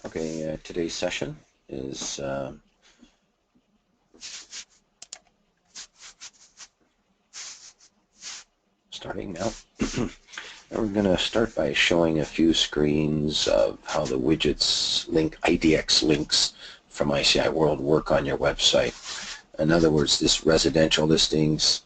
Okay, today's session is starting now. And we're going to start by showing a few screens of how the widgets link, IDX links from ICI World work on your website. In other words, this residential listings,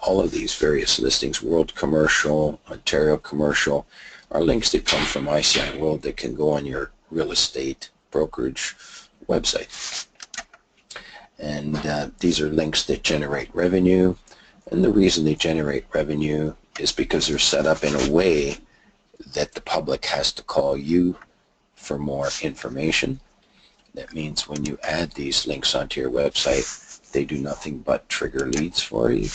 all of these various listings, World Commercial, Ontario Commercial, are links that come from ICI World that can go on your real estate brokerage website. And these are links that generate revenue. And the reason they generate revenue is because they're set up in a way that the public has to call you for more information. That means when you add these links onto your website, they do nothing but trigger leads for you.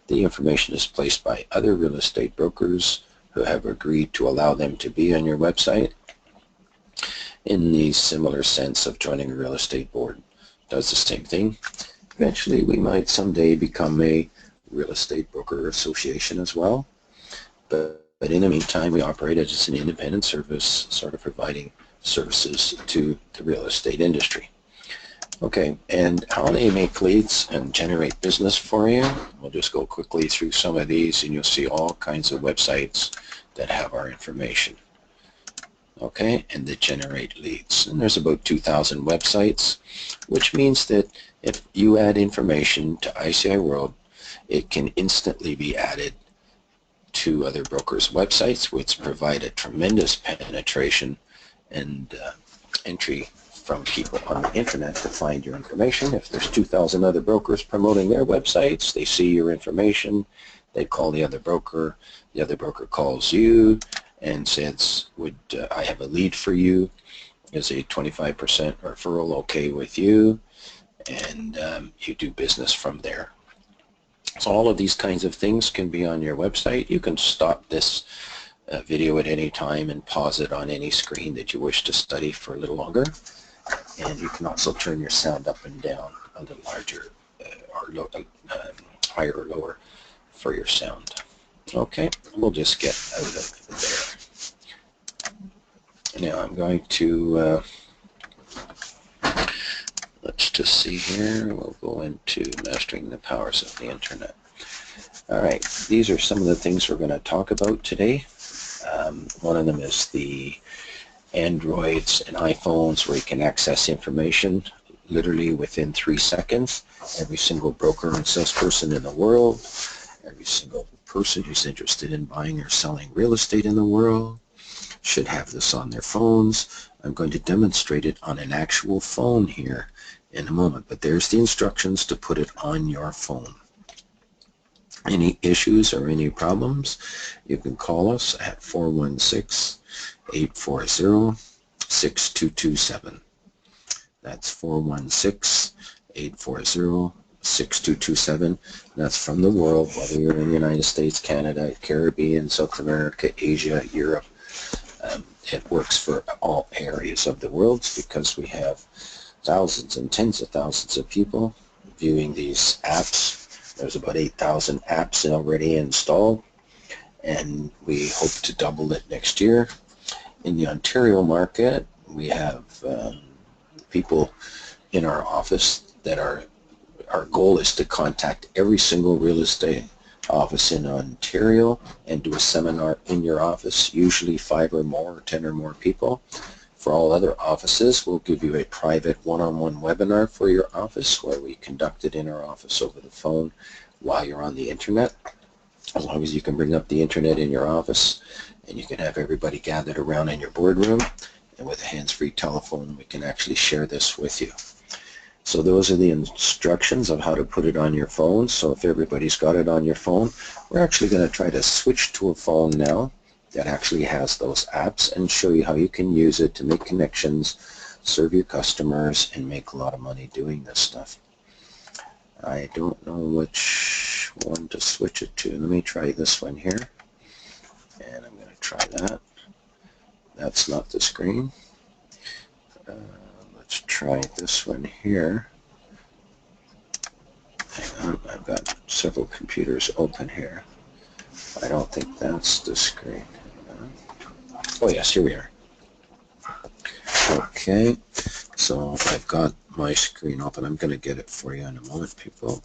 The information is placed by other real estate brokers who have agreed to allow them to be on your website in the similar sense of joining a real estate board. Does the same thing. Eventually we might someday become a real estate broker association as well. But in the meantime, we operate as an independent service, sort of providing services to the real estate industry. Okay, and how they make leads and generate business for you, we'll just go quickly through some of these and you'll see all kinds of websites that have our information. Okay, and that generate leads. And there's about 2,000 websites, which means that if you add information to ICI World, it can instantly be added to other brokers' websites, which provide a tremendous penetration and entry from people on the internet to find your information. If there's 2,000 other brokers promoting their websites, they see your information, they call the other broker calls you and says, would I have a lead for you? Is a 25% referral okay with you? And you do business from there. So all of these kinds of things can be on your website. You can stop this video at any time and pause it on any screen that you wish to study for a little longer. And you can also turn your sound up and down a little larger or higher or lower for your sound. Okay, we'll just get out of there. Now I'm going to, let's just see here, we'll go into mastering the powers of the internet. All right, these are some of the things we're going to talk about today. One of them is the Androids and iPhones where you can access information literally within 3 seconds. Every single broker and salesperson in the world, every single person who's interested in buying or selling real estate in the world should have this on their phones. I'm going to demonstrate it on an actual phone here in a moment, but there's the instructions to put it on your phone. Any issues or any problems, you can call us at 416-840-6227. That's 416-840-6227. That's from the world, whether you're in the United States, Canada, Caribbean, South America, Asia, Europe. It works for all areas of the world because we have thousands and tens of thousands of people viewing these apps. There's about 8,000 apps already installed, and we hope to double it next year. In the Ontario market, we have people in our office that our goal is to contact every single real estate office in Ontario and do a seminar in your office, usually 5 or more, or 10 or more people. For all other offices, we'll give you a private one-on-one webinar for your office where we conduct it in our office over the phone while you're on the internet. As long as you can bring up the internet in your office and you can have everybody gathered around in your boardroom, and with a hands-free telephone we can actually share this with you. So those are the instructions of how to put it on your phone. So if everybody's got it on your phone, we're actually going to try to switch to a phone now that actually has those apps and show you how you can use it to make connections, serve your customers, and make a lot of money doing this stuff. I don't know which one to switch it to. Let me try this one here. And I'm going to try that. That's not the screen. Let's try this one here. Hang on, I've got several computers open here. I don't think that's the screen. Oh yes, here we are. Okay, so I've got my screen open. I'm going to get it for you in a moment, people.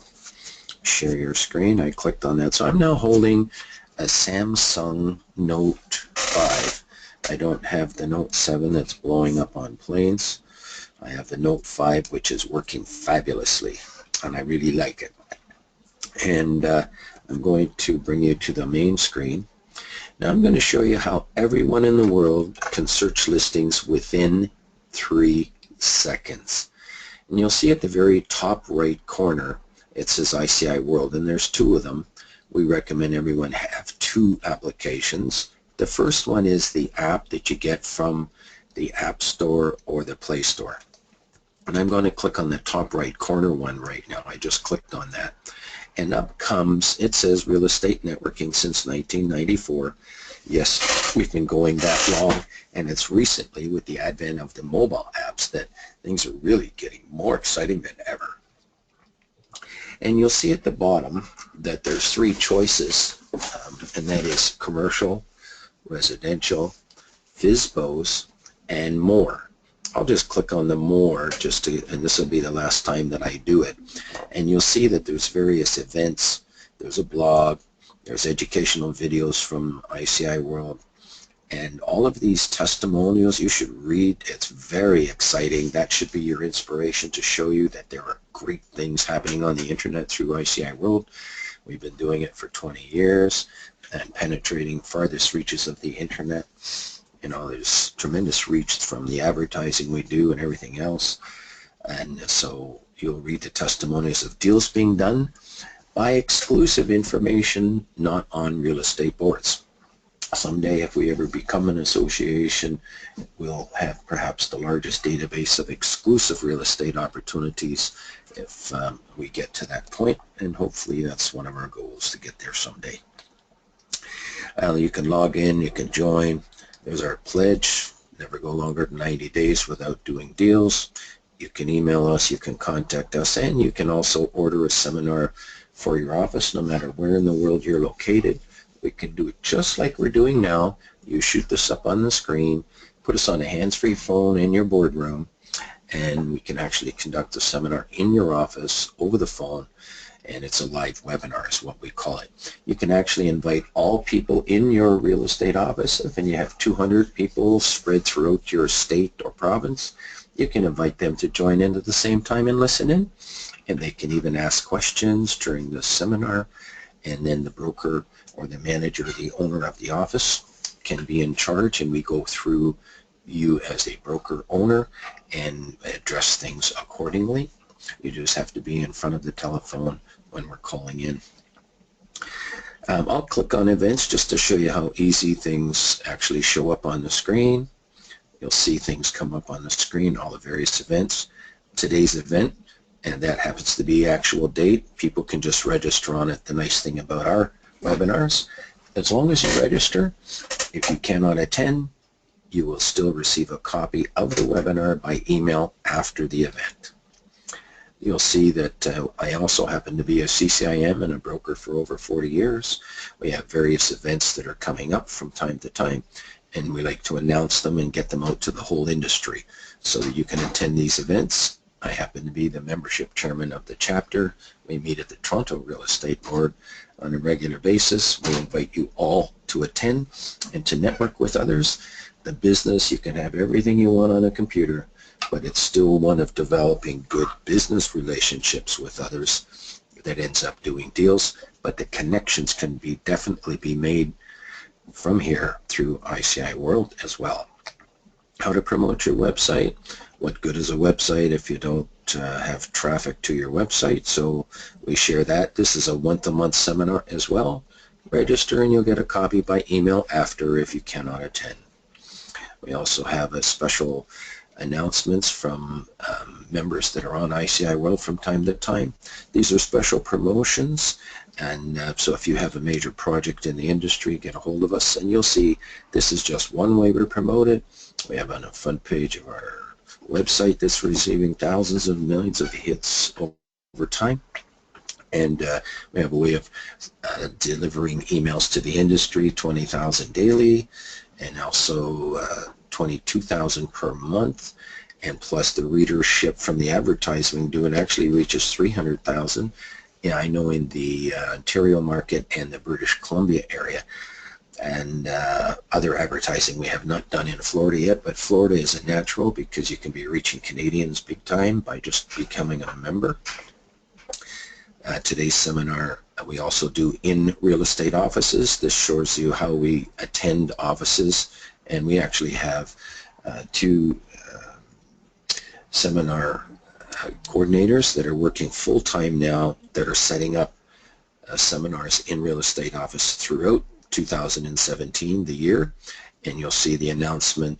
Share your screen. I clicked on that. So I'm now holding a Samsung Note 5. I don't have the Note 7 that's blowing up on planes. I have the Note 5, which is working fabulously, and I really like it. And I'm going to bring you to the main screen. Now I'm going to show you how everyone in the world can search listings within 3 seconds. And you'll see at the very top right corner, it says ICI World, and there's 2 of them. We recommend everyone have 2 applications. The first one is the app that you get from the App Store or the Play Store. And I'm going to click on the top right corner one right now. I just clicked on that. And up comes, it says Real Estate Networking since 1994. Yes, we've been going that long, and it's recently with the advent of the mobile apps that things are really getting more exciting than ever. And you'll see at the bottom that there's 3 choices, and that is commercial, residential, FSBOs, and more. I'll just click on the more and this will be the last time that I do it. And you'll see that there's various events. There's a blog, there's educational videos from ICI World, and all of these testimonials you should read. It's very exciting. That should be your inspiration to show you that there are great things happening on the internet through ICI World. We've been doing it for 20 years and penetrating farthest reaches of the internet. You know, there's tremendous reach from the advertising we do and everything else. And so you'll read the testimonies of deals being done by exclusive information not on real estate boards. Someday, if we ever become an association, we'll have perhaps the largest database of exclusive real estate opportunities if we get to that point, and hopefully that's one of our goals, to get there someday. You can log in, you can join. There's our pledge, never go longer than 90 days without doing deals. You can email us, you can contact us, and you can also order a seminar for your office no matter where in the world you're located. We can do it just like we're doing now. You shoot this up on the screen, put us on a hands-free phone in your boardroom, and we can actually conduct a seminar in your office over the phone. And it's a live webinar is what we call it. You can actually invite all people in your real estate office. If you have 200 people spread throughout your state or province, you can invite them to join in at the same time and listen in. And they can even ask questions during the seminar. And then the broker or the manager or the owner of the office can be in charge, and we go through you as a broker owner and address things accordingly. You just have to be in front of the telephone when we're calling in. I'll click on events just to show you how easy things actually show up on the screen. You'll see things come up on the screen, all the various events. Today's event, and that happens to be actual date. People can just register on it. The nice thing about our webinars, as long as you register, if you cannot attend, you will still receive a copy of the webinar by email after the event. You'll see that I also happen to be a CCIM and a broker for over 40 years. We have various events that are coming up from time to time, and we like to announce them and get them out to the whole industry so that you can attend these events. I happen to be the membership chairman of the chapter. We meet at the Toronto Real Estate Board on a regular basis. We invite you all to attend and to network with others. The business, you can have everything you want on a computer, but it's still one of developing good business relationships with others that ends up doing deals. But the connections can definitely be made from here through ICI World as well. How to promote your website. What good is a website if you don't have traffic to your website? So we share that. This is a once-a-month seminar as well. Register and you'll get a copy by email after if you cannot attend. We also have a special announcements from members that are on ICI World from time to time. These are special promotions, and so if you have a major project in the industry, get a hold of us, and you'll see this is just one way we promote it. We have on the front page of our website that's receiving thousands of millions of hits over time. And we have a way of delivering emails to the industry, 20,000 daily. and also 22,000 per month, and plus the readership from the advertising doing actually reaches 300,000. Yeah, I know in the Ontario market and the British Columbia area, and other advertising we have not done in Florida yet, but Florida is a natural because you can be reaching Canadians big time by just becoming a member. Today's seminar we also do in real estate offices. This shows you how we attend offices, and we actually have two seminar coordinators that are working full-time now that are setting up seminars in real estate office throughout 2017, the year, and you'll see the announcement.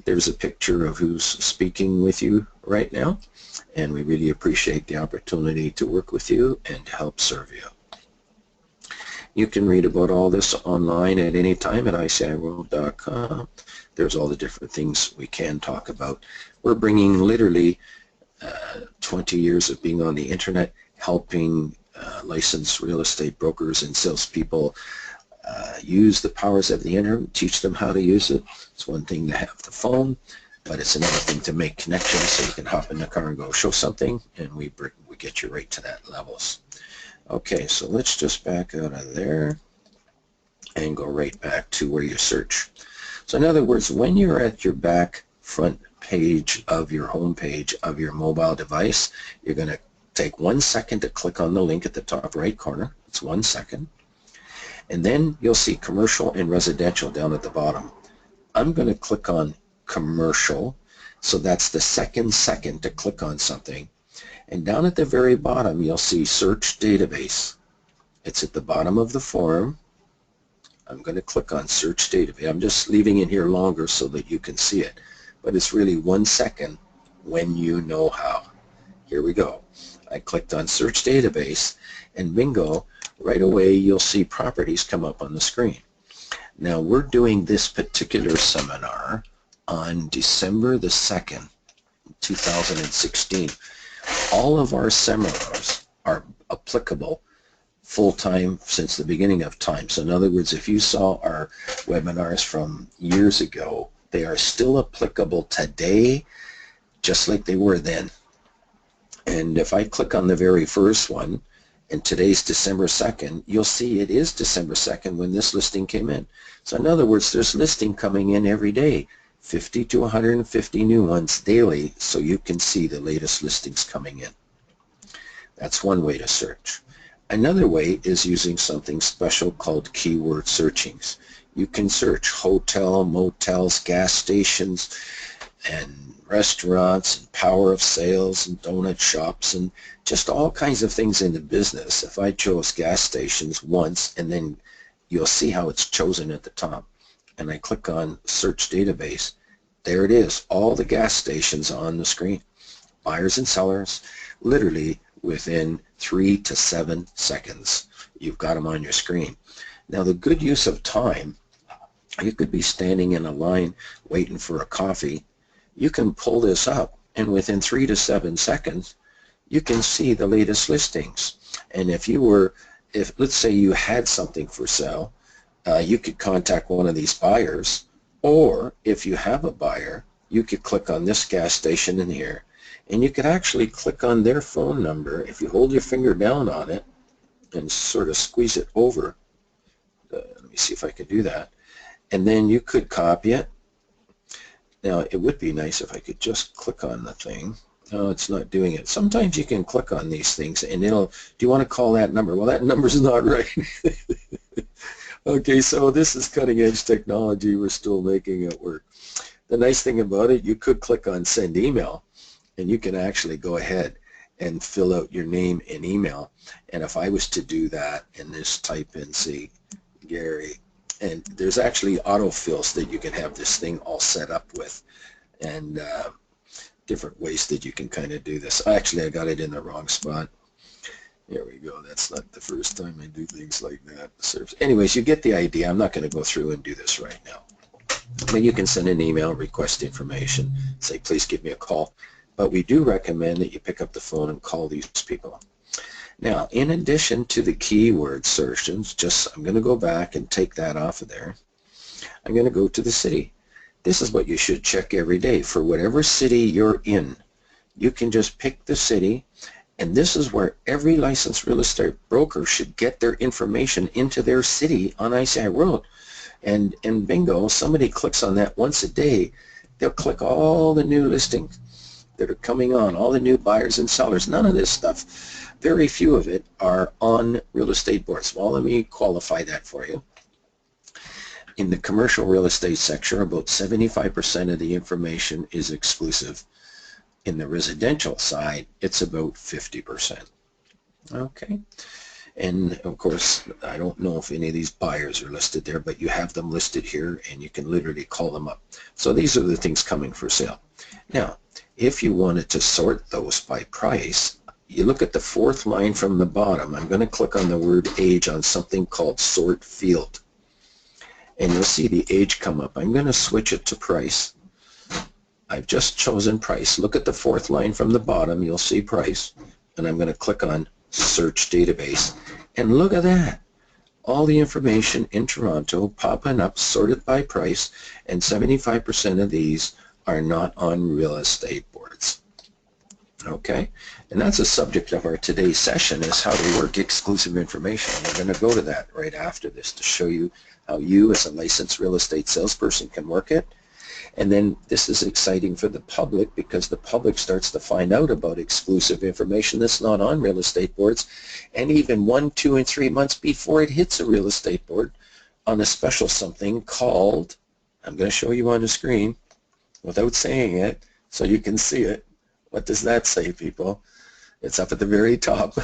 There's a picture of who's speaking with you right now, and we really appreciate the opportunity to work with you and to help serve you. You can read about all this online at any time at iciworld.com. There's all the different things we can talk about. We're bringing literally 20 years of being on the internet, helping licensed real estate brokers and salespeople use the powers of the internet, teach them how to use it. It's one thing to have the phone, but it's another thing to make connections so you can hop in the car and go show something, and we get you right to that levels. Okay, so let's just back out of there and go right back to where you search. So in other words, when you're at your back front page of your home page of your mobile device, you're going to take 1 second to click on the link at the top right corner. It's 1 second. And then you'll see commercial and residential down at the bottom. I'm going to click on commercial, so that's the second to click on something. And down at the very bottom you'll see search database. It's at the bottom of the form. I'm going to click on search database. I'm just leaving it here longer so that you can see it, but it's really 1 second when you know how. Here we go. I clicked on search database, and bingo, right away you'll see properties come up on the screen. Now we're doing this particular seminar on December the 2nd, 2016. All of our seminars are applicable full-time since the beginning of time. So in other words, if you saw our webinars from years ago, they are still applicable today just like they were then. And if I click on the very first one, and today's December 2nd, you'll see it is December 2nd when this listing came in. So in other words, there's listing coming in every day, 50 to 150 new ones daily, so you can see the latest listings coming in. That's one way to search. Another way is using something special called keyword searchings. You can search hotel, motels, gas stations, and restaurants, and power of sales, and donut shops, and just all kinds of things in the business. If I chose gas stations once, and then you'll see how it's chosen at the top, and I click on search database, there it is, all the gas stations on the screen. Buyers and sellers, literally within 3 to 7 seconds, you've got them on your screen. Now the good use of time, you could be standing in a line waiting for a coffee. You can pull this up, and within 3 to 7 seconds you can see the latest listings. And if let's say you had something for sale, you could contact one of these buyers, or if you have a buyer, you could click on this gas station in here, and you could actually click on their phone number. If you hold your finger down on it and sort of squeeze it over, let me see if I can do that, and then you could copy it. Now it would be nice if I could just click on the thing. No, it's not doing it. Sometimes you can click on these things and it'll, do you want to call that number? Well, that number's not right. Okay, so this is cutting edge technology. We're still making it work. The nice thing about it, you could click on send email, and you can actually go ahead and fill out your name and email. And if I was to do that and just type in, say, Gary, and there's actually autofills that you can have this thing all set up with, and different ways that you can kind of do this. Actually, I got it in the wrong spot. There we go. That's not the first time I do things like that. Anyways, you get the idea. I'm not going to go through and do this right now. Then you can send an email, request information, say, please give me a call. But we do recommend that you pick up the phone and call these people. Now, in addition to the keyword searches, I'm going to go back and take that off of there. I'm going to go to the city. This is what you should check every day. For whatever city you're in, you can just pick the city, and this is where every licensed real estate broker should get their information into their city on ICI World. And bingo, somebody clicks on that once a day, they'll click all the new listings that are coming on, all the new buyers and sellers. None of this stuff, very few of it, are on real estate boards. Well, let me qualify that for you. In the commercial real estate sector, about 75% of the information is exclusive. In the residential side, it's about 50%. Okay. And of course, I don't know if any of these buyers are listed there, but you have them listed here and you can literally call them up. So these are the things coming for sale. Now, if you wanted to sort those by price, you look at the fourth line from the bottom. I'm going to click on the word age on something called sort field. And you'll see the age come up. I'm going to switch it to price. I've just chosen price. Look at the fourth line from the bottom. You'll see price. And I'm going to click on search database. And look at that. All the information in Toronto popping up, sorted by price. And 75% of these are not on real estate boards. Okay? And that's the subject of our today's session, is how to work exclusive information. We're going to go to that right after this to show you how you as a licensed real estate salesperson can work it. And then this is exciting for the public, because the public starts to find out about exclusive information that's not on real estate boards, and even 1, 2, and 3 months before it hits a real estate board on a special something called, I'm going to show you on the screen without saying it so you can see it. What does that say, people? It's up at the very top.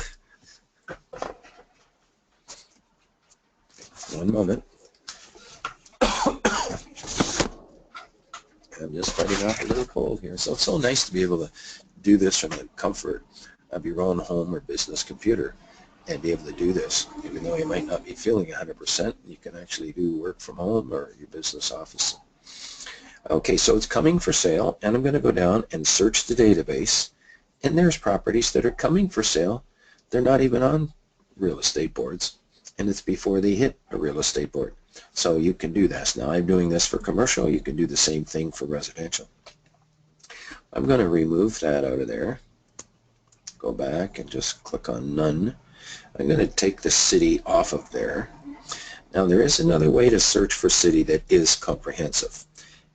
One moment. I'm just fighting off a little cold here. So it's so nice to be able to do this from the comfort of your own home or business computer and be able to do this. Even though you might not be feeling 100%, you can actually do work from home or your business office. Okay, so it's coming for sale, and I'm going to go down and search the database, and there's properties that are coming for sale. They're not even on real estate boards, and it's before they hit a real estate board. So you can do this. Now I'm doing this for commercial. You can do the same thing for residential. I'm going to remove that out of there. Go back and just click on none. I'm going to take the city off of there. Now there is another way to search for city that is comprehensive,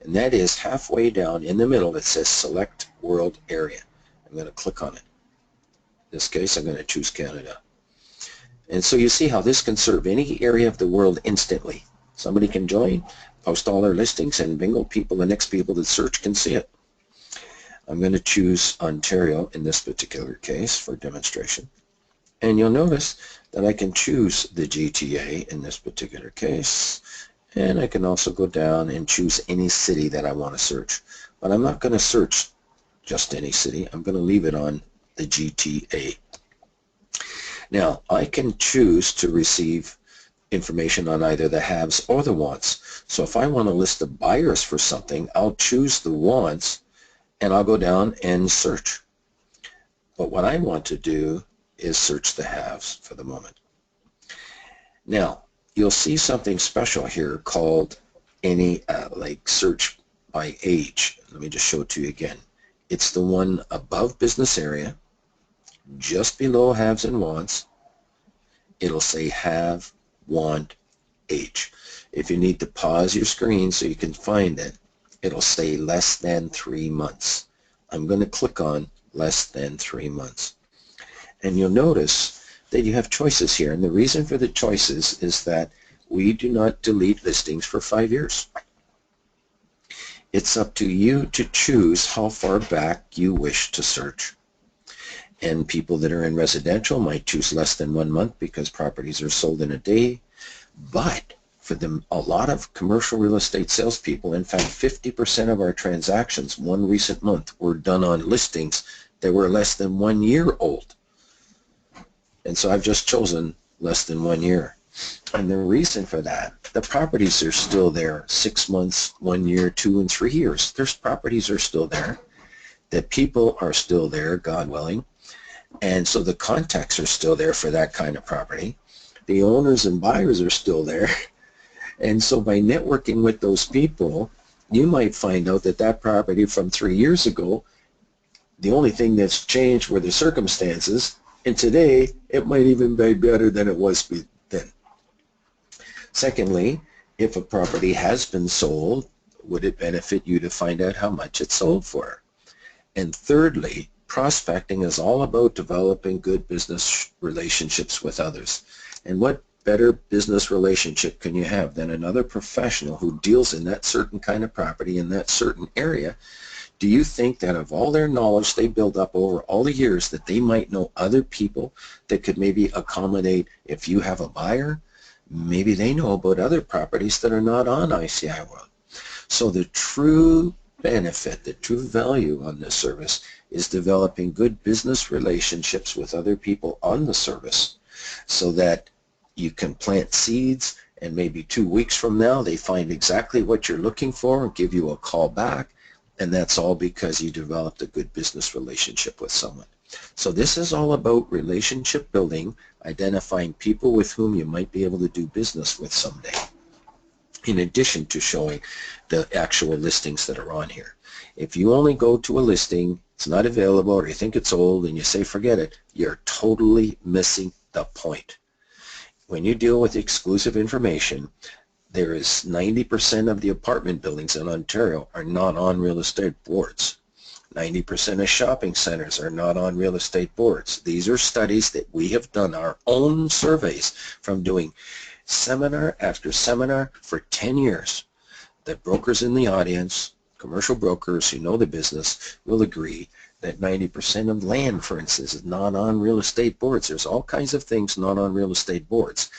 and that is halfway down in the middle. It says select world area. I'm going to click on it. In this case, I'm going to choose Canada. And so you see how this can serve any area of the world instantly. Somebody can join, post all their listings, and bingo, the next people that search can see it. I'm going to choose Ontario in this particular case for demonstration. And you'll notice that I can choose the GTA in this particular case. And I can also go down and choose any city that I want to search. But I'm not going to search just any city. I'm going to leave it on the GTA. Now, I can choose to receive information on either the haves or the wants. So if I want to list the buyers for something, I'll choose the wants, and I'll go down and search. But what I want to do is search the haves for the moment. Now, you'll see something special here called any like search by age. Let me just show it to you again. It's the one above business area, just below haves and wants. It'll say have, want, age. If you need to pause your screen so you can find it, it'll say less than 3 months. I'm going to click on less than 3 months. And you'll notice that you have choices here. And the reason for the choices is that we do not delete listings for 5 years. It's up to you to choose how far back you wish to search. And people that are in residential might choose less than 1 month because properties are sold in a day. But for a lot of commercial real estate salespeople, in fact, 50% of our transactions one recent month were done on listings that were less than 1 year old. And so I've just chosen less than 1 year. And the reason for that, the properties are still there 6 months, 1 year, 2 and 3 years. There's properties are still there. The people are still there, God willing. And so the contacts are still there for that kind of property. The owners and buyers are still there. And so by networking with those people, you might find out that that property from 3 years ago, the only thing that's changed were the circumstances, and today it might even be better than it was then. Secondly, if a property has been sold, would it benefit you to find out how much it sold for? And thirdly, prospecting is all about developing good business relationships with others. And what better business relationship can you have than another professional who deals in that certain kind of property in that certain area? Do you think that of all their knowledge they build up over all the years that they might know other people that could maybe accommodate if you have a buyer? Maybe they know about other properties that are not on ICI World. So the true benefit, the true value on this service is developing good business relationships with other people on the service so that you can plant seeds and maybe 2 weeks from now they find exactly what you're looking for and give you a call back, and that's all because you developed a good business relationship with someone. So this is all about relationship building, identifying people with whom you might be able to do business with someday, in addition to showing the actual listings that are on here. If you only go to a listing, it's not available, or you think it's old and you say forget it, you're totally missing the point. When you deal with exclusive information, there is 90% of the apartment buildings in Ontario are not on real estate boards. 90% of shopping centers are not on real estate boards. These are studies that we have done, our own surveys from doing seminar after seminar for 10 years. The brokers in the audience, commercial brokers who know the business, will agree that 90% of land, for instance, is not on real estate boards. There's all kinds of things not on real estate boards.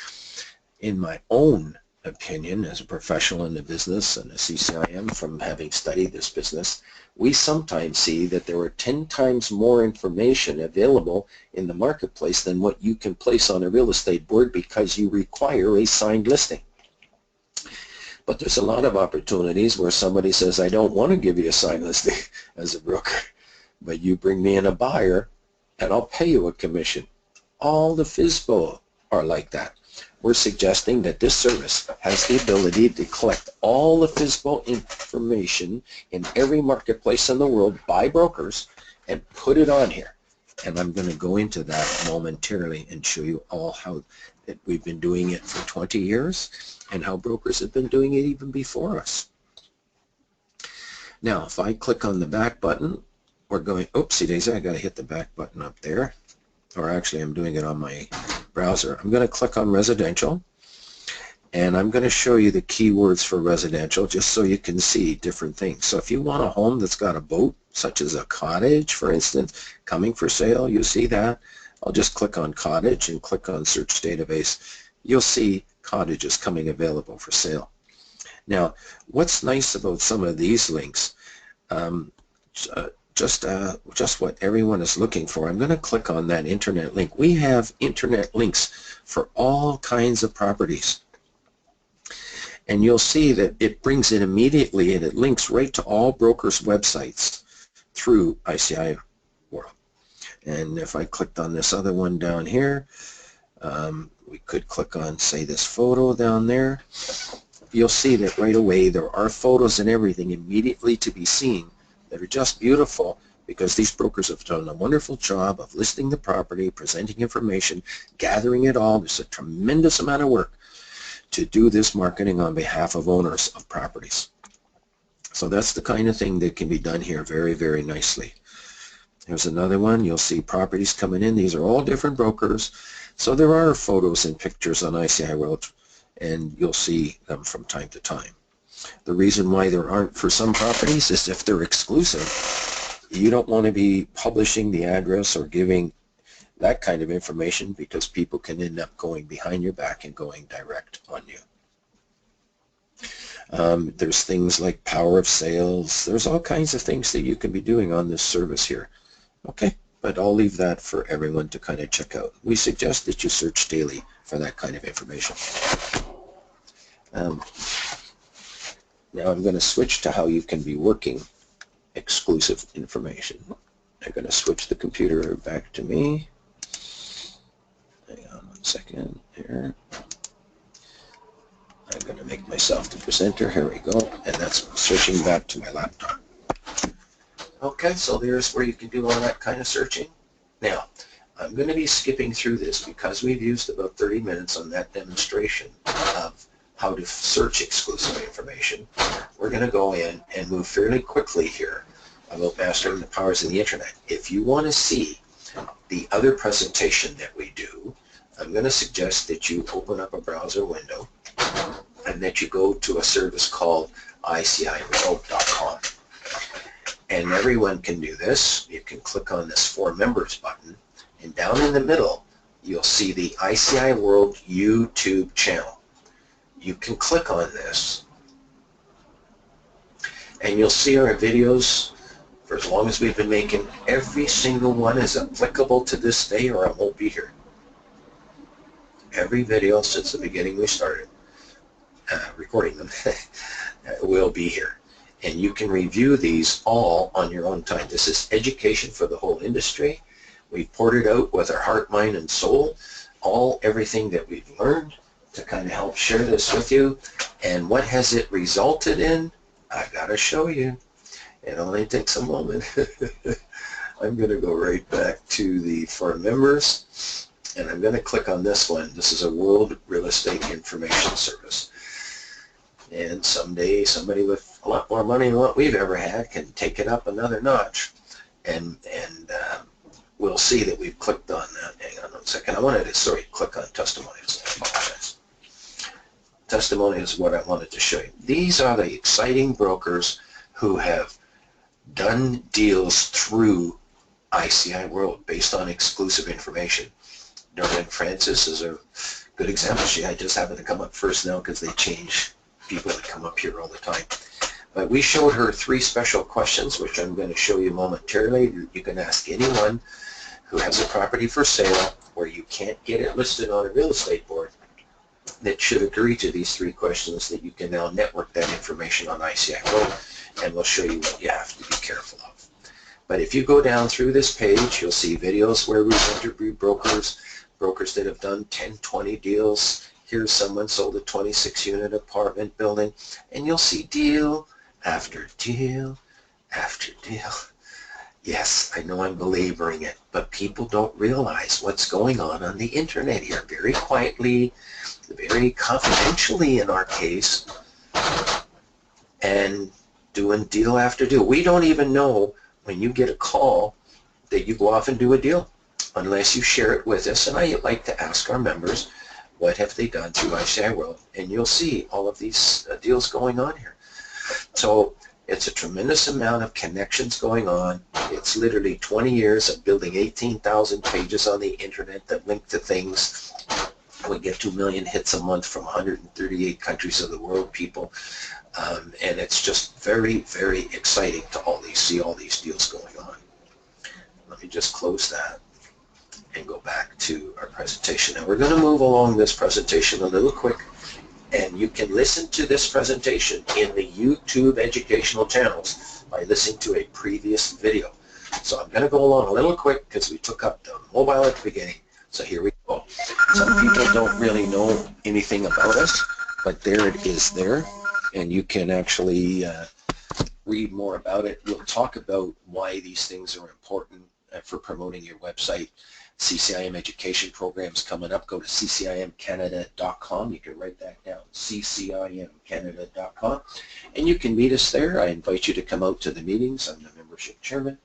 In my own opinion, as a professional in the business and a CCIM from having studied this business, we sometimes see that there are 10 times more information available in the marketplace than what you can place on a real estate board because you require a signed listing. But there's a lot of opportunities where somebody says, I don't want to give you a signed listing as a broker, but you bring me in a buyer and I'll pay you a commission. All the FSBO are like that. We're suggesting that this service has the ability to collect all the FSBO information in every marketplace in the world by brokers and put it on here. And I'm going to go into that momentarily and show you all how that we've been doing it for 20 years and how brokers have been doing it even before us. Now, if I click on the back button, we're going, oopsie daisy, I got to hit the back button up there. Or actually, I'm doing it on my browser. I'm going to click on residential, and I'm going to show you the keywords for residential just so you can see different things. So if you want a home that's got a boat, such as a cottage, for instance, coming for sale, you see that. I'll just click on cottage and click on search database. You'll see cottages coming available for sale. Now, what's nice about some of these links, just what everyone is looking for. I'm going to click on that internet link. We have internet links for all kinds of properties. And you'll see that it brings it immediately and it links right to all brokers' websites through ICI World. And if I clicked on this other one down here, we could click on, say, this photo down there. You'll see that right away there are photos and everything immediately to be seen that are just beautiful because these brokers have done a wonderful job of listing the property, presenting information, gathering it all. There's a tremendous amount of work to do this marketing on behalf of owners of properties. So that's the kind of thing that can be done here very, very nicely. Here's another one. You'll see properties coming in. These are all different brokers. So there are photos and pictures on ICI World, and you'll see them from time to time. The reason why there aren't for some properties is if they're exclusive, you don't want to be publishing the address or giving that kind of information because people can end up going behind your back and going direct on you. There's things like power of sales. There's all kinds of things that you can be doing on this service here. Okay, but I'll leave that for everyone to kind of check out. We suggest that you search daily for that kind of information. Now I'm going to switch to how you can be working exclusive information. I'm going to switch the computer back to me. Hang on one second here. I'm going to make myself the presenter. Here we go. And that's searching back to my laptop. Okay, so there's where you can do all that kind of searching. Now, I'm going to be skipping through this because we've used about 30 minutes on that demonstration of how to search exclusive information. We're going to go in and move fairly quickly here about mastering the powers of the internet. If you want to see the other presentation that we do, I'm going to suggest that you open up a browser window and that you go to a service called ICIworld.com. And everyone can do this. You can click on this For Members button, and down in the middle you'll see the ICI World YouTube channel. You can click on this and you'll see our videos for as long as we've been making. Every single one is applicable to this day or I won't be here. Every video since the beginning we started recording them will be here. And you can review these all on your own time. This is education for the whole industry. We've poured it out with our heart, mind, and soul, everything that we've learned to kind of help share this with you. And what has it resulted in? I've got to show you. It only takes a moment. I'm going to go right back to the For Members, and I'm going to click on this one. This is a World Real Estate Information Service. And someday somebody with a lot more money than what we've ever had can take it up another notch. And we'll see that we've clicked on that. Hang on one second. I wanted to, click on testimonials. I apologize. Testimonials is what I wanted to show you. These are the exciting brokers who have done deals through ICI World based on exclusive information. Darlene Francis is a good example. I just happened to come up first now because they change people that come up here all the time. But we showed her 3 special questions, which I'm going to show you momentarily. You can ask anyone who has a property for sale where you can't get it listed on a real estate board that should agree to these 3 questions, that you can now network that information on ICI World, and we'll show you what you have to be careful of. But if you go down through this page, you'll see videos where we've interviewed brokers that have done 10, 20 deals. Here's someone sold a 26-unit apartment building, and you'll see deal after deal after deal. Yes, I know I'm belaboring it, but people don't realize what's going on the internet here. Very quietly, very confidentially in our case, and doing deal after deal. We don't even know when you get a call that you go off and do a deal unless you share it with us. And I like to ask our members, what have they done through ICI World? And you'll see all of these deals going on here. So it's a tremendous amount of connections going on. It's literally 20 years of building 18,000 pages on the internet that link to things. We get 2 million hits a month from 138 countries of the world, people. And it's just very, very exciting to see all these deals going on. Let me just close that and go back to our presentation. Now we're going to move along this presentation a little quick, and you can listen to this presentation in the YouTube educational channels by listening to a previous video. So I'm going to go along a little quick because we took up the mobile at the beginning. So here we go. Some people don't really know anything about us, but there it is there, and you can actually read more about it. We'll talk about why these things are important for promoting your website. CCIM education programs coming up. Go to ccimcanada.com. You can write that down, ccimcanada.com, and you can meet us there. I invite you to come out to the meetings. I'm the membership chairman,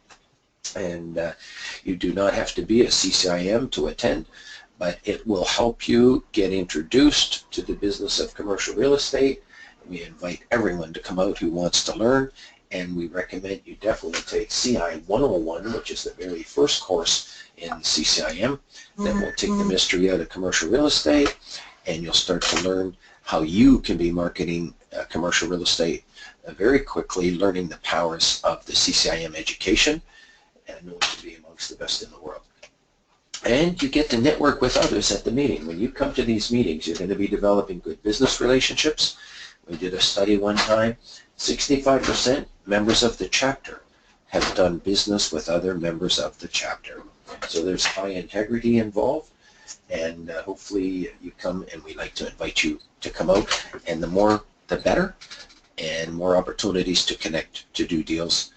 and you do not have to be a CCIM to attend, but it will help you get introduced to the business of commercial real estate. We invite everyone to come out who wants to learn, and we recommend you definitely take CI 101, which is the very first course in CCIM that will take the mystery out of commercial real estate, and you'll start to learn how you can be marketing commercial real estate very quickly, learning the powers of the CCIM education and knowing to be amongst the best in the world. And you get to network with others at the meeting. When you come to these meetings, you're going to be developing good business relationships. We did a study one time, 65% members of the chapter have done business with other members of the chapter. So there's high integrity involved. and hopefully you come, and we'd like to invite you to come out, and the more the better, and more opportunities to connect, to do deals,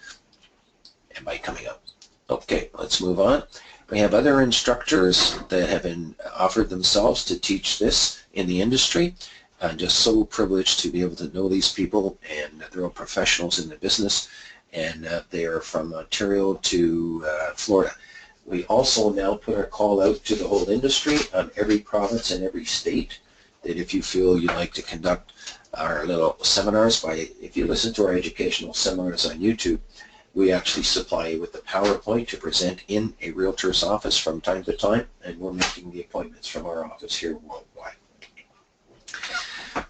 and by coming out. Okay, let's move on. We have other instructors that have been offered themselves to teach this in the industry. I'm just so privileged to be able to know these people, and they're all professionals in the business, and they are from Ontario to Florida. We also now put a call out to the whole industry on every province and every state that if you feel you'd like to conduct our little seminars, if you listen to our educational seminars on YouTube, we actually supply you with the PowerPoint to present in a realtor's office from time to time, and we're making the appointments from our office here worldwide.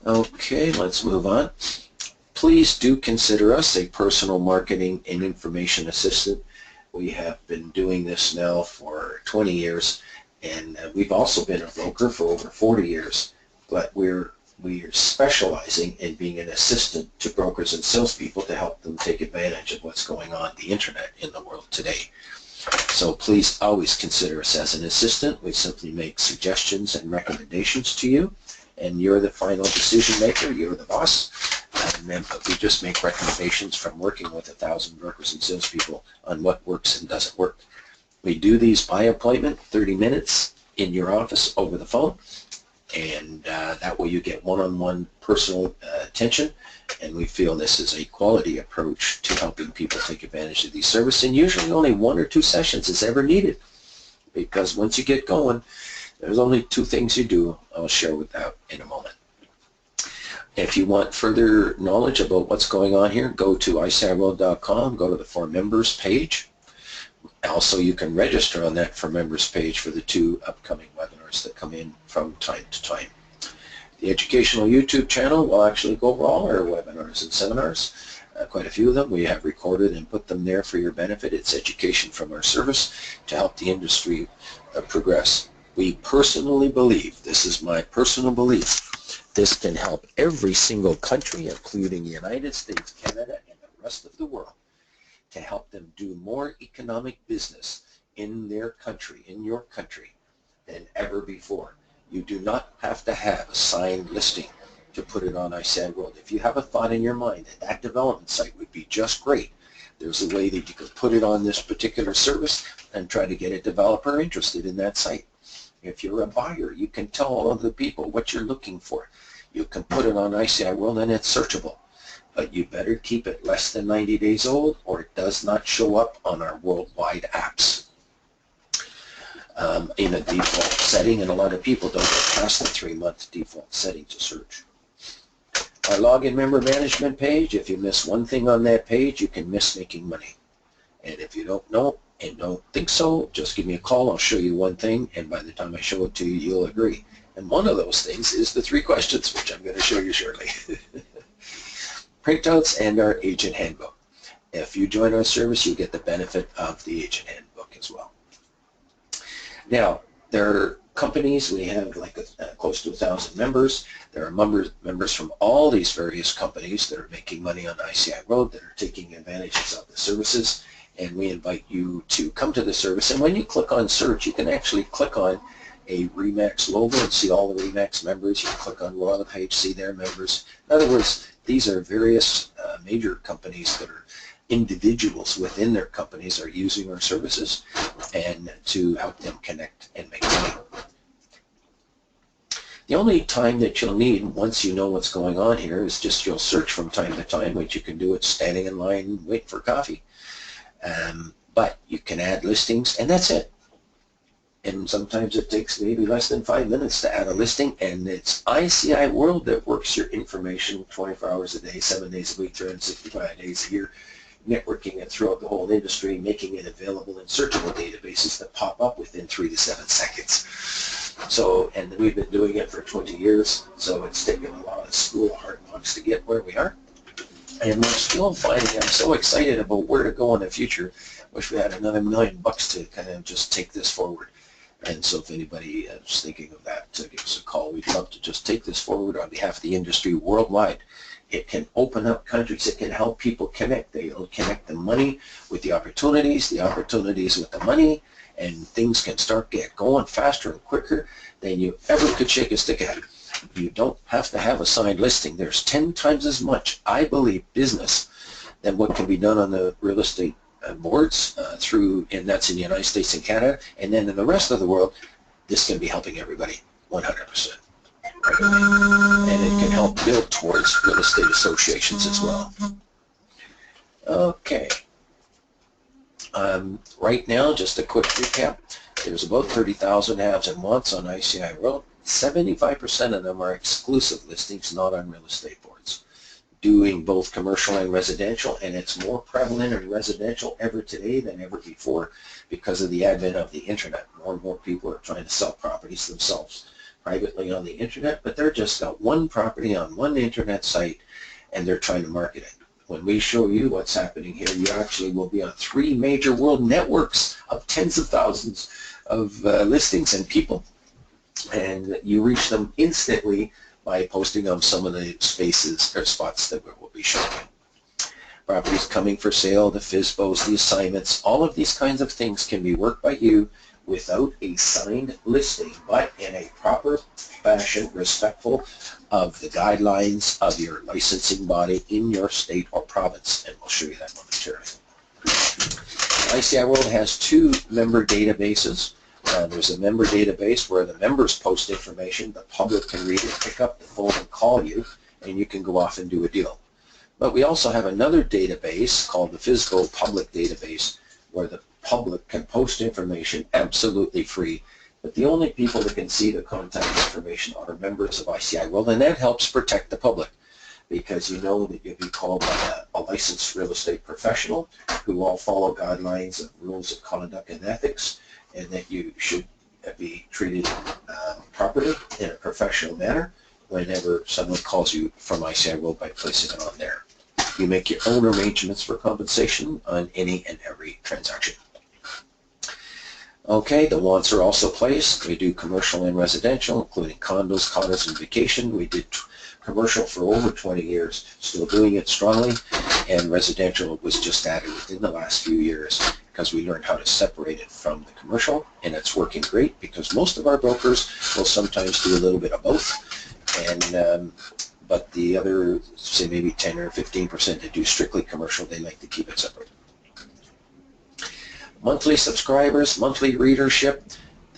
Okay, let's move on. Please do consider us a personal marketing and information assistant. We have been doing this now for 20 years, and we've also been a broker for over 40 years, but we're specializing in being an assistant to brokers and salespeople to help them take advantage of what's going on the internet in the world today. So please always consider us as an assistant. We simply make suggestions and recommendations to you, and you're the final decision maker, you're the boss, and then we just make recommendations from working with 1,000 brokers and salespeople on what works and doesn't work. We do these by appointment, 30 minutes in your office over the phone, and that way you get one-on-one personal attention, and we feel this is a quality approach to helping people take advantage of these services, and usually only 1 or 2 sessions is ever needed, because once you get going, there's only 2 things you do. I'll share with that in a moment. If you want further knowledge about what's going on here, go to ICIWorld.com, go to the For Members page. Also, you can register on that For Members page for the 2 upcoming webinars that come in from time to time. The educational YouTube channel will actually go over all our webinars and seminars, quite a few of them. We have recorded and put them there for your benefit. It's education from our service to help the industry progress. We personally believe, this is my personal belief, this can help every single country, including the United States, Canada, and the rest of the world, to help them do more economic business in their country, in your country, than ever before. You do not have to have a signed listing to put it on ICI World. If you have a thought in your mind that that development site would be just great, there's a way that you could put it on this particular service and try to get a developer interested in that site. If you're a buyer, you can tell other people what you're looking for. You can put it on ICI World and it's searchable. But you better keep it less than 90 days old, or it does not show up on our worldwide apps in a default setting, and a lot of people don't get past the 3-month default setting to search. Our login member management page, if you miss one thing on that page, you can miss making money. And if you don't know and don't think so, just give me a call. I'll show you one thing, and by the time I show it to you, you'll agree. And one of those things is the 3 questions, which I'm going to show you shortly. Printouts and our agent handbook. If you join our service, you get the benefit of the agent handbook as well. Now, there are companies, we have like close to 1,000 members. There are members from all these various companies that are making money on ICI Road, that are taking advantages of the services, and we invite you to come to the service. And when you click on search, you can actually click on a RE/MAX logo and see all the RE/MAX members. You can click on Royal page, see their members. In other words, these are various major companies that are individuals within their companies are using our services, and to help them connect and make money. The only time that you'll need once you know what's going on here is just you'll search from time to time, which you can do it standing in line and wait for coffee. But you can add listings, and that's it. And sometimes it takes maybe less than 5 minutes to add a listing, and it's ICI World that works your information 24 hours a day, 7 days a week, 365 days a year, networking it throughout the whole industry, making it available in searchable databases that pop up within 3 to 7 seconds. So, and we've been doing it for 20 years, so it's taken a lot of school hard knocks to get where we are. And we're still finding, I'm so excited about where to go in the future. Wish we had another $1 million to kind of just take this forward. And so if anybody is thinking of that, give us a call. We'd love to just take this forward on behalf of the industry worldwide. It can open up countries. It can help people connect. They'll connect the money with the opportunities with the money, and things can get going faster and quicker than you ever could shake a stick at. You don't have to have a signed listing. There's 10 times as much, I believe, business than what can be done on the real estate boards and that's in the United States and Canada, and then in the rest of the world, this can be helping everybody 100%. And it can help build towards real estate associations as well. Okay. Right now, just a quick recap. There's about 30,000 haves and wants on ICI World. 75% of them are exclusive listings, not on real estate boards, doing both commercial and residential, and it's more prevalent in residential ever today than ever before because of the advent of the internet. More and more people are trying to sell properties themselves privately on the internet, but they're just got one property on one internet site and they're trying to market it. When we show you what's happening here, you actually will be on 3 major world networks of tens of thousands of listings and people, and you reach them instantly by posting on some of the spaces or spots that we'll be showing you. Properties coming for sale, the FSBOs, the assignments, all of these kinds of things can be worked by you without a signed listing, but in a proper fashion, respectful of the guidelines of your licensing body in your state or province, and we'll show you that momentarily. ICI World has 2 member databases. There's a member database where the members post information, the public can read it, pick up the phone and call you, and you can go off and do a deal. But we also have another database called the FSBO Public Database, where the public can post information absolutely free, but the only people that can see the contact information are members of ICI World, and that helps protect the public because you know that you'll be called by a licensed real estate professional who all follow guidelines of rules of conduct and ethics, and that you should be treated properly in a professional manner whenever someone calls you from ICI World by placing it on there. You make your own arrangements for compensation on any and every transaction. Okay, the wants are also placed. We do commercial and residential, including condos, condos, and vacation. We did commercial for over 20 years, still doing it strongly, and residential was just added within the last few years because we learned how to separate it from the commercial, and it's working great because most of our brokers will sometimes do a little bit of both, and but the other, say maybe 10 or 15% that do strictly commercial, they like to keep it separate. Monthly subscribers, monthly readership.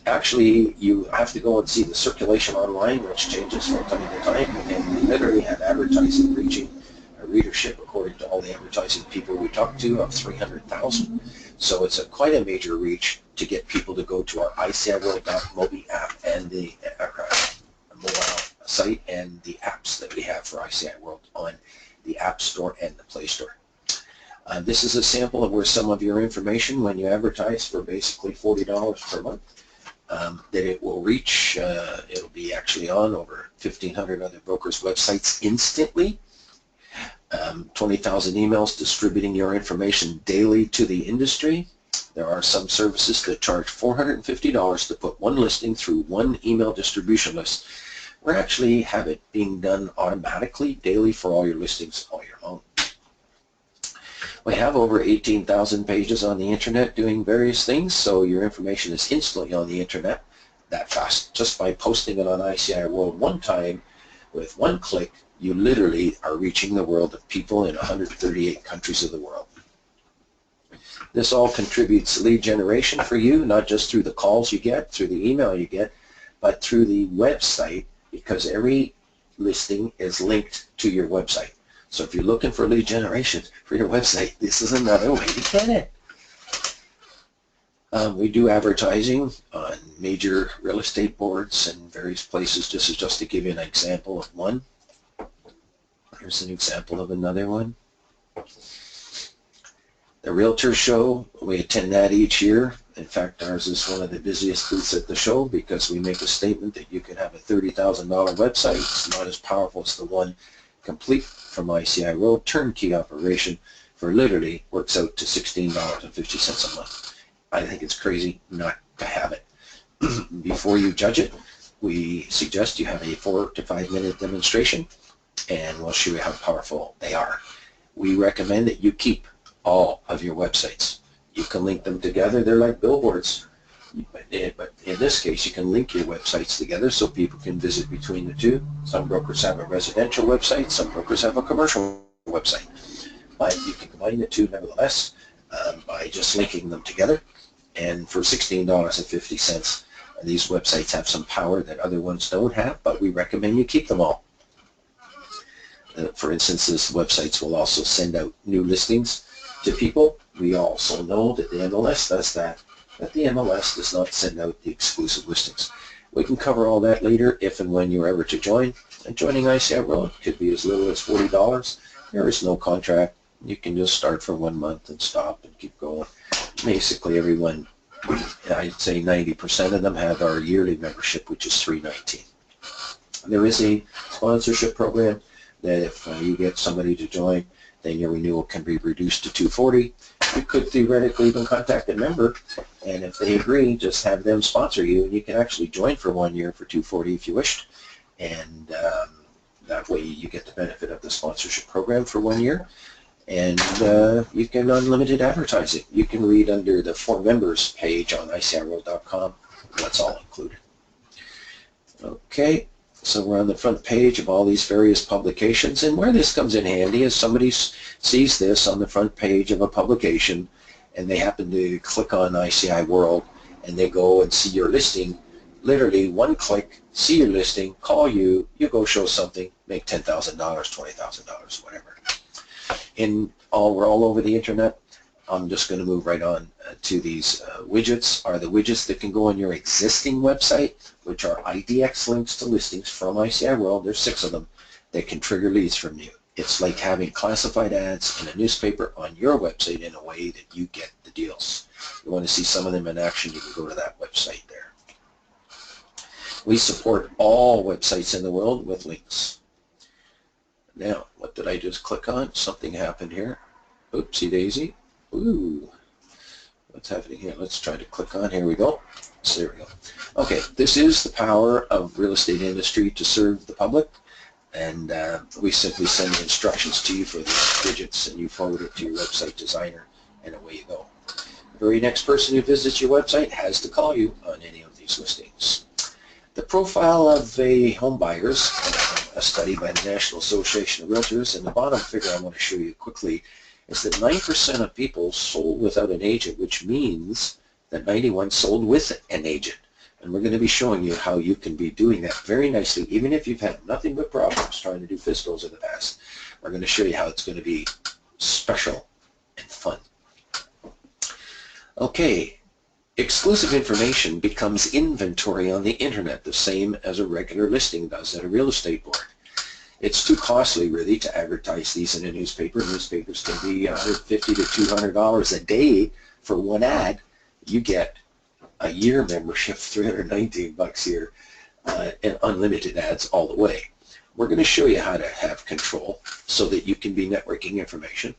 Actually, you have to go and see the circulation online, which changes from time to time, and we literally have advertising reaching a readership, according to all the advertising people we talk to, of 300,000. So it's quite a major reach to get people to go to our ICIWorld.mobi app and the mobile site and the apps that we have for ICI World on the App Store and the Play Store. This is a sample of where some of your information, when you advertise for basically $40 per month, that it will reach. It'll be actually on over 1,500 other brokers' websites instantly. 20,000 emails distributing your information daily to the industry. There are some services that charge $450 to put one listing through one email distribution list. We actually have it being done automatically daily for all your listings all year long. We have over 18,000 pages on the internet doing various things, so your information is instantly on the internet that fast. Just by posting it on ICI World one time, with one click, you literally are reaching the world of people in 138 countries of the world. This all contributes lead generation for you, not just through the calls you get, through the email you get, but through the website, because every listing is linked to your website. So if you're looking for lead generation for your website, this is another way to get it. We do advertising on major real estate boards and various places. This is just to give you an example of one. Here's an example of another one. The Realtor Show, we attend that each year. In fact, ours is one of the busiest booths at the show because we make a statement that you can have a $30,000 website. It's not as powerful as the one complete from ICI World, turnkey operation for literally works out to $16.50 a month. I think it's crazy not to have it. Before you judge it, we suggest you have a 4 to 5 minute demonstration and we'll show you how powerful they are. We recommend that you keep all of your websites. You can link them together. They're like billboards. But in this case, you can link your websites together so people can visit between the two. Some brokers have a residential website, some brokers have a commercial website. But you can combine the two nevertheless by just linking them together. And for $16.50, these websites have some power that other ones don't have, but we recommend you keep them all. For instance, these websites will also send out new listings to people. We also know that the MLS does that, but the MLS does not send out the exclusive listings. We can cover all that later if and when you're ever to join. And joining ICI World could be as little as $40. There is no contract. You can just start for 1 month and stop and keep going. Basically, everyone, I'd say 90% of them have our yearly membership, which is $3.19. There is a sponsorship program that if you get somebody to join, then your renewal can be reduced to $240. You could theoretically even contact a member, and if they agree, just have them sponsor you, and you can actually join for 1 year for $240 if you wished, and that way you get the benefit of the sponsorship program for 1 year, and you can unlimited advertising. You can read under the For Members page on ICIWorld.com. That's all included. Okay. So we're on the front page of all these various publications, and where this comes in handy is somebody sees this on the front page of a publication and they happen to click on ICI World and they go and see your listing. Literally one click, see your listing, call you, you go show something, make $10,000, $20,000, whatever. We're all over the internet. I'm just going to move right on to these widgets. Are the widgets that can go on your existing website, which are IDX links to listings from ICI World. There's 6 of them that can trigger leads from you. It's like having classified ads in a newspaper on your website in a way that you get the deals. You want to see some of them in action, you can go to that website there. We support all websites in the world with links. Now, what did I just click on? Something happened here. Oopsie daisy. Ooh, what's happening here? Let's try to click on. Here we go. So there we go. Okay, this is the power of real estate industry to serve the public, and we simply send the instructions to you for these widgets, and you forward it to your website designer, and away you go. The very next person who visits your website has to call you on any of these listings. The profile of a home buyers, a study by the National Association of Realtors, and the bottom figure I want to show you quickly is that 9% of people sold without an agent, which means that 91 sold with an agent. And we're going to be showing you how you can be doing that very nicely, even if you've had nothing but problems trying to do fiscals in the past. We're going to show you how it's going to be special and fun. Okay, exclusive information becomes inventory on the internet, the same as a regular listing does at a real estate board. It's too costly, really, to advertise these in a newspaper. Newspapers can be $150 to $200 a day for one ad. You get a year membership, $319 here, and unlimited ads all the way. We're going to show you how to have control so that you can be networking information.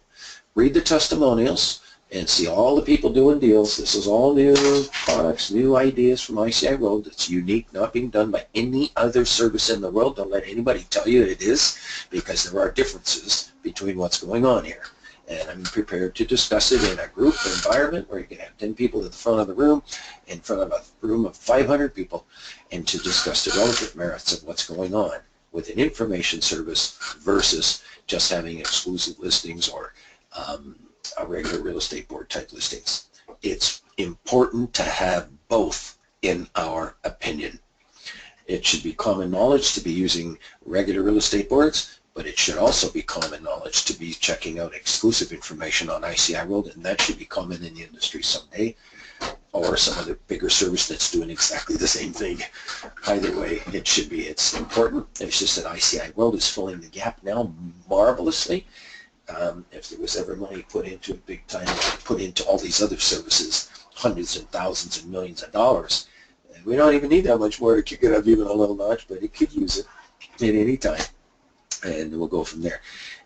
Read the testimonials and see all the people doing deals. This is all new products, new ideas from ICI World. It's unique, not being done by any other service in the world. Don't let anybody tell you it is, because there are differences between what's going on here. And I'm prepared to discuss it in a group environment where you can have 10 people at the front of the room, in front of a room of 500 people, and to discuss the relative merits of what's going on with an information service versus just having exclusive listings or a regular real estate board type listings. It's important to have both, in our opinion. It should be common knowledge to be using regular real estate boards, but it should also be common knowledge to be checking out exclusive information on ICI World, and that should be common in the industry someday, or some other bigger service that's doing exactly the same thing. Either way, it should be. It's important. It's just that ICI World is filling the gap now marvelously. If there was ever money put into it big time, put into all these other services, hundreds and thousands and millions of dollars, and we don't even need that much more to kick it up even a little notch, but it could use it at any time. And we'll go from there.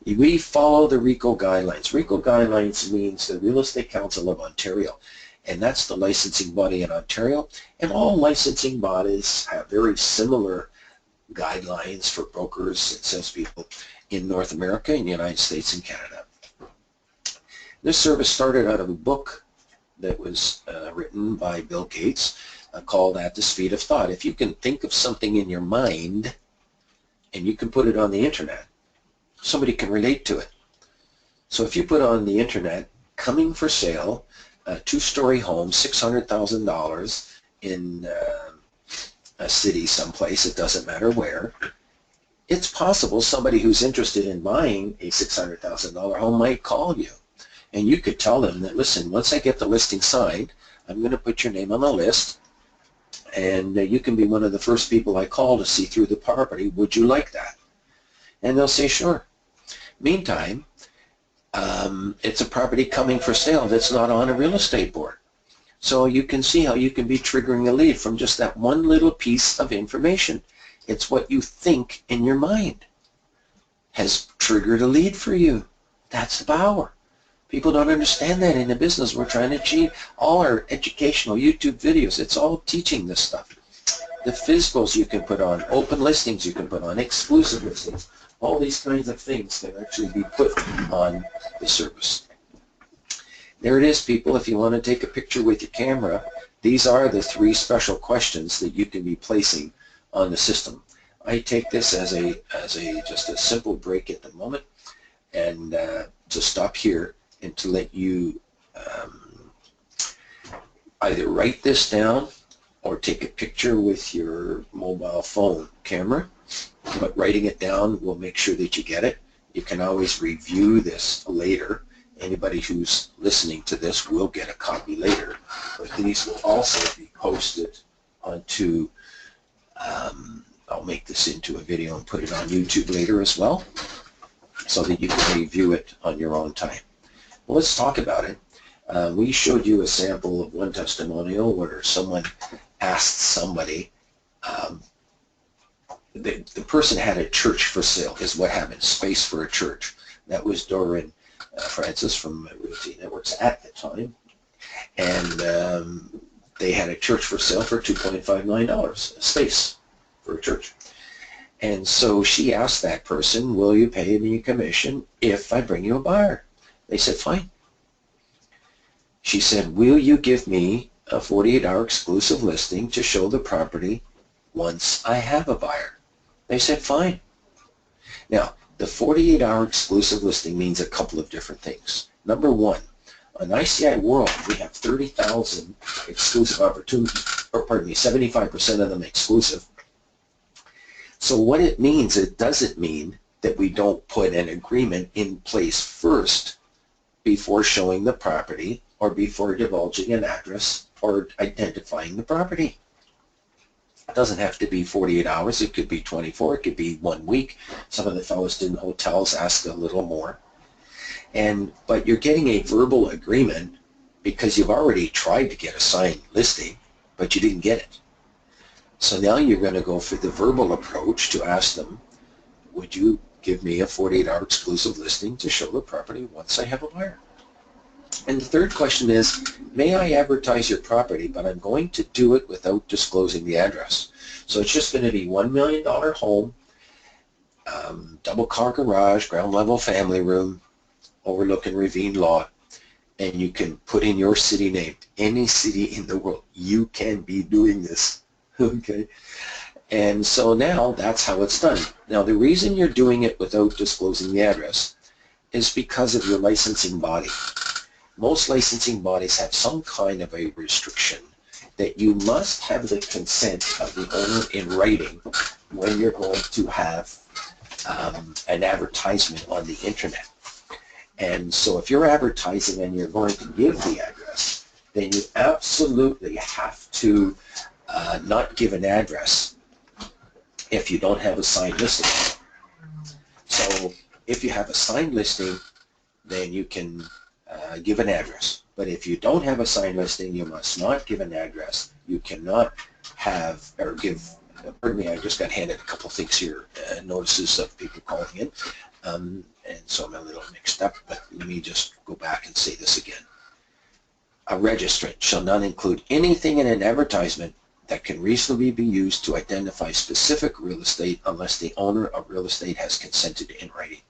We follow the RICO guidelines. RICO guidelines means the Real Estate Council of Ontario, and that's the licensing body in Ontario. And all licensing bodies have very similar guidelines for brokers and salespeople in North America, in the United States, and Canada. This service started out of a book that was written by Bill Gates called At the Speed of Thought. If you can think of something in your mind and you can put it on the internet, somebody can relate to it. So if you put on the internet, coming for sale, a two-story home, $600,000 in a city someplace, it doesn't matter where, it's possible somebody who's interested in buying a $600,000 home might call you. And you could tell them that, listen, once I get the listing signed, I'm going to put your name on the list, and you can be one of the first people I call to see through the property. Would you like that? And they'll say, sure. Meantime, it's a property coming for sale that's not on a real estate board. So you can see how you can be triggering a lead from just that one little piece of information. It's what you think in your mind has triggered a lead for you. That's the power. People don't understand that in the business we're trying to achieve. All our educational YouTube videos, it's all teaching this stuff. The physicals you can put on, open listings you can put on, exclusive listings, all these kinds of things can actually be put on the service. There it is, people. If you want to take a picture with your camera, these are the 3 special questions that you can be placing on the system. I take this as just a simple break at the moment, and to stop here and to let you either write this down or take a picture with your mobile phone camera. But writing it down will make sure that you get it. You can always review this later. Anybody who's listening to this will get a copy later, but these will also be posted onto, I'll make this into a video and put it on YouTube later as well, so that you can review it on your own time. Well, let's talk about it. We showed you a sample of one testimonial where someone asked somebody, the person had a church for sale, is what happened, space for a church. That was Doran Francis from Realty Networks at the time, and they had a church for sale for $2.5 million, a space for a church. And so she asked that person, will you pay me a commission if I bring you a buyer? They said, fine. She said, will you give me a 48-hour exclusive listing to show the property once I have a buyer? They said, fine. Now, the 48-hour exclusive listing means a couple of different things. Number one, on ICI World, we have 30,000 exclusive opportunities, or pardon me, 75% of them exclusive. So what it means, it doesn't mean that we don't put an agreement in place first before showing the property or before divulging an address or identifying the property. It doesn't have to be 48 hours. It could be 24. It could be 1 week. Some of the fellows in hotels ask a little more. But you're getting a verbal agreement because you've already tried to get a signed listing, but you didn't get it. So now you're going to go for the verbal approach to ask them, would you give me a 48-hour exclusive listing to show the property once I have a buyer? And the third question is, may I advertise your property, but I'm going to do it without disclosing the address. So it's just going to be $1 million home, double-car garage, ground-level family room, overlooking Ravine Lot, and you can put in your city name. Any city in the world, you can be doing this, okay? And so now that's how it's done. Now the reason you're doing it without disclosing the address is because of your licensing body. Most licensing bodies have some kind of a restriction that you must have the consent of the owner in writing when you're going to have an advertisement on the internet. And so if you're advertising and you're going to give the address, then you absolutely have to not give an address if you don't have a signed listing. So if you have a signed listing, then you can give an address. But if you don't have a signed listing, you must not give an address. You cannot have or give, pardon me, I just got handed a couple things here, notices of people calling in, and so I'm a little mixed up, but let me just go back and say this again. A registrant shall not include anything in an advertisement that can reasonably be used to identify specific real estate unless the owner of real estate has consented in writing.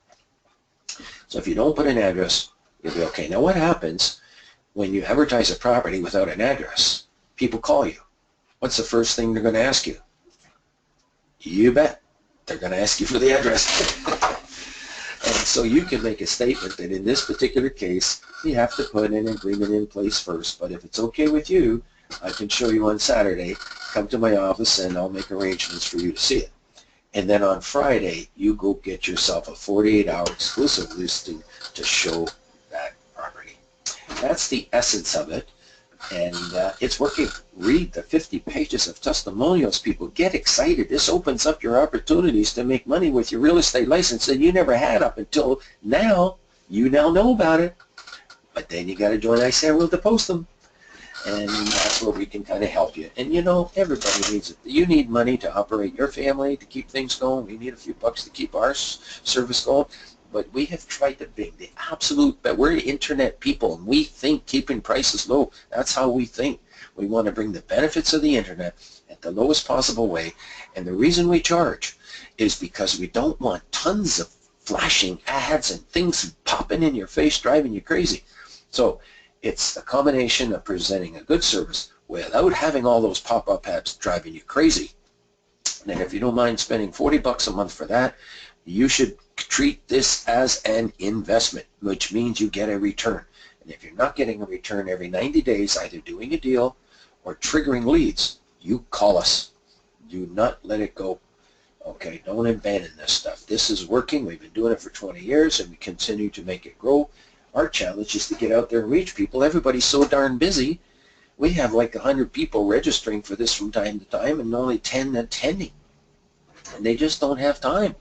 So if you don't put an address, you'll be okay. Now what happens when you advertise a property without an address, people call you. What's the first thing they're going to ask you? You bet. They're going to ask you for the address. And so you can make a statement that in this particular case, you have to put an agreement in place first. But if it's okay with you, I can show you on Saturday. Come to my office and I'll make arrangements for you to see it. And then on Friday, you go get yourself a 48-hour exclusive listing to show that property. That's the essence of it. And it's working. Read the 50 pages of testimonials, people. Get excited. This opens up your opportunities to make money with your real estate license that you never had up until now. You now know about it. But then you got to join ICI World to post them. And that's where we can kind of help you. And you know, everybody needs it. You need money to operate your family, to keep things going. We need a few bucks to keep our service going. But we have tried to bring the absolute, but we're internet people, and we think keeping prices low. That's how we think. We want to bring the benefits of the internet at the lowest possible way. And the reason we charge is because we don't want tons of flashing ads and things popping in your face, driving you crazy. So it's a combination of presenting a good service without having all those pop-up ads driving you crazy. And if you don't mind spending 40 bucks a month for that, you should treat this as an investment, which means you get a return. And if you're not getting a return every 90 days, either doing a deal or triggering leads, you call us. Do not let it go. Okay, don't abandon this stuff. This is working. We've been doing it for 20 years, and we continue to make it grow. Our challenge is to get out there and reach people. Everybody's so darn busy. We have like 100 people registering for this from time to time and only 10 attending. And they just don't have time.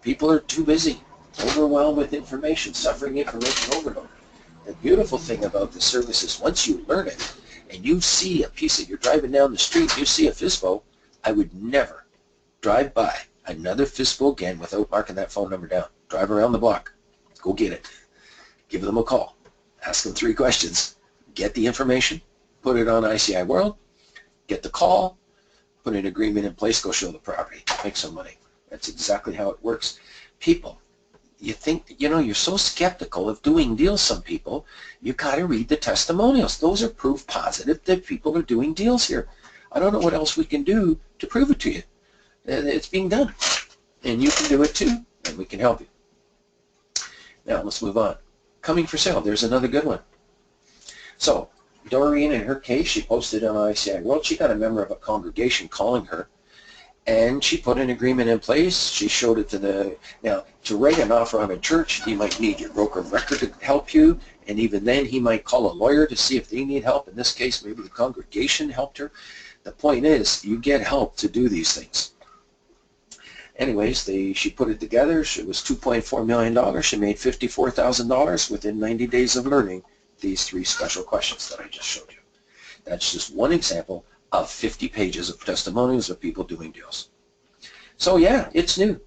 People are too busy, overwhelmed with information, suffering information overload. The beautiful thing about the service is once you learn it and you see a piece of, you're driving down the street, you see a FSBO, I would never drive by another FSBO again without marking that phone number down. Drive around the block. Go get it. Give them a call. Ask them 3 questions. Get the information. Put it on ICI World. Get the call. Put an agreement in place. Go show the property. Make some money. That's exactly how it works. People, you think, you know, you're so skeptical of doing deals, some people, you got to read the testimonials. Those are proof positive that people are doing deals here. I don't know what else we can do to prove it to you. It's being done. And you can do it too, and we can help you. Now, let's move on. Coming for sale. There's another good one. So, Doreen, in her case, she posted on ICI World. She got a member of a congregation calling her, and she put an agreement in place. She showed it to the, now, to write an offer on a church, you might need your broker of record to help you, and even then he might call a lawyer to see if they need help. In this case, maybe the congregation helped her. The point is, you get help to do these things. Anyways, she put it together. It was $2.4 million. She made $54,000 within 90 days of learning these 3 special questions that I just showed you. That's just one example of 50 pages of testimonials of people doing deals. So yeah, it's new.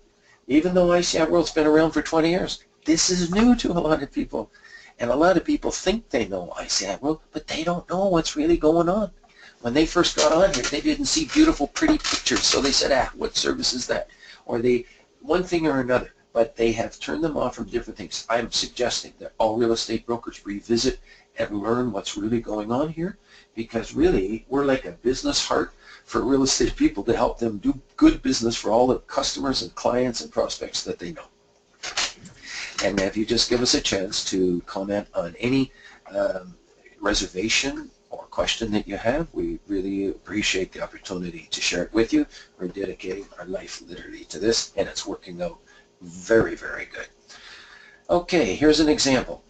Even though ICI World's been around for 20 years, this is new to a lot of people. And a lot of people think they know ICI World, but they don't know what's really going on. When they first got on here, they didn't see beautiful, pretty pictures, so they said, what service is that? Or they, one thing or another, but they have turned them off from different things. I'm suggesting that all real estate brokers revisit and learn what's really going on here, because really, we're like a business heart for real estate people to help them do good business for all the customers and clients and prospects that they know. And if you just give us a chance to comment on any reservation or question that you have, we really appreciate the opportunity to share it with you. We're dedicating our life literally to this, and it's working out very, very good. Okay, here's an example.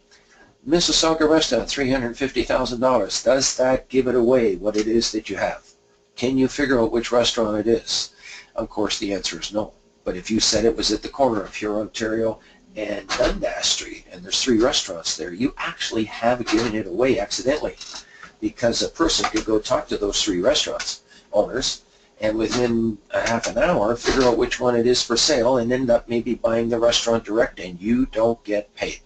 Mississauga restaurant, $350,000. Does that give it away what it is that you have? Can you figure out which restaurant it is? Of course, the answer is no. But if you said it was at the corner of Huron, Ontario and Dundas Street, and there's 3 restaurants there, you actually have given it away accidentally, because a person could go talk to those 3 restaurants owners and within a half an hour figure out which one it is for sale and end up maybe buying the restaurant direct, and you don't get paid.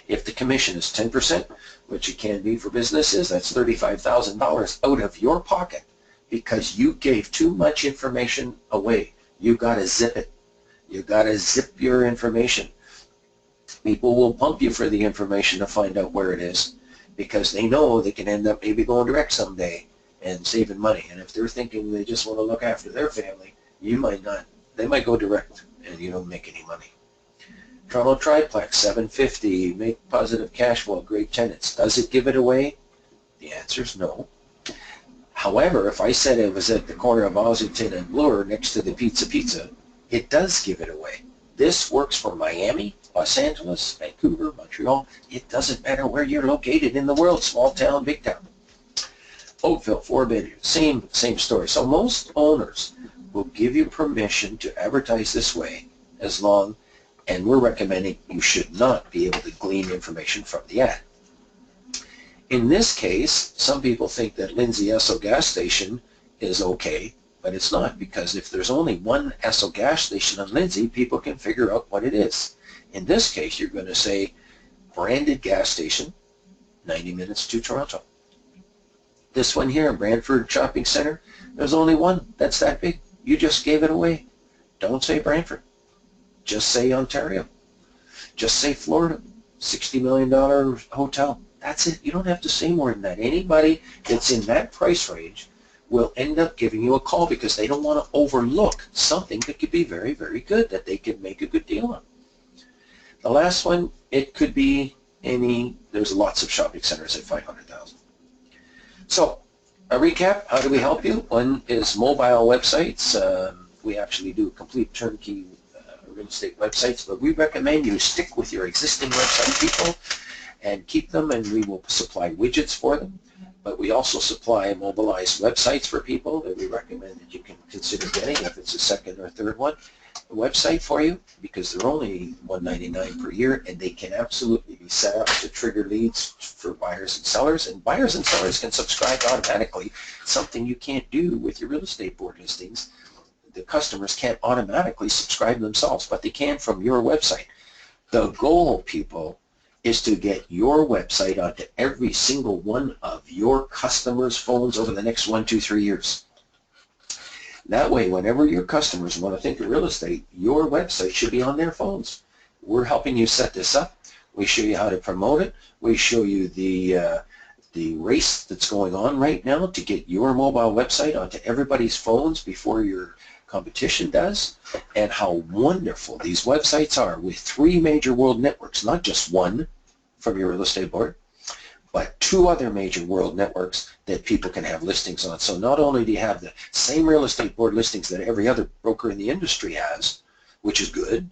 If the commission is 10%, which it can be for businesses, that's $35,000 out of your pocket because you gave too much information away. You got to zip it. You got to zip your information. People will pump you for the information to find out where it is. because they know they can end up maybe going direct someday and saving money. And if they're thinking they just want to look after their family, you might not. They might go direct and you don't make any money. Toronto Triplex, 750, make positive cash flow, great tenants. Does it give it away? The answer is no. However, if I said it was at the corner of Ossington and Bloor next to the Pizza, it does give it away. This works for Miami, Los Angeles, Vancouver, Montreal. It doesn't matter where you're located in the world, small town, big town. Oakville, 4 bedrooms, same story. So most owners will give you permission to advertise this way as long, and we're recommending you should not be able to glean information from the ad. In this case, some people think that Lindsay Esso gas station is okay, but it's not, because if there's only one Esso gas station on Lindsay, people can figure out what it is. In this case, you're going to say branded gas station, 90 minutes to Toronto. This one here, Brantford Shopping Center, there's only one that's that big. You just gave it away. Don't say Brantford. Just say Ontario. Just say Florida. $60 million hotel. That's it. You don't have to say more than that. Anybody that's in that price range will end up giving you a call because they don't want to overlook something that could be very, very good that they could make a good deal on. The last one, it could be any, there's lots of shopping centers at $500,000. So, a recap, how do we help you? One is mobile websites. We actually do complete turnkey real estate websites, but we recommend you stick with your existing website people and keep them, and we will supply widgets for them. But we also supply mobilized websites for people that we recommend that you can consider getting if it's a second or third one. A website for you, because they're only $199 per year, and they can absolutely be set up to trigger leads for buyers and sellers, and buyers and sellers can subscribe automatically, something you can't do with your real estate board listings. The customers can't automatically subscribe themselves, but they can from your website. The goal, people, is to get your website onto every single one of your customers' phones over the next 1, 2, 3 years. That way, whenever your customers want to think of real estate, your website should be on their phones. We're helping you set this up. We show you how to promote it. We show you the race that's going on right now to get your mobile website onto everybody's phones before your competition does, and how wonderful these websites are with 3 major world networks, not just one from your real estate board, but 2 other major world networks that people can have listings on. So not only do you have the same real estate board listings that every other broker in the industry has, which is good,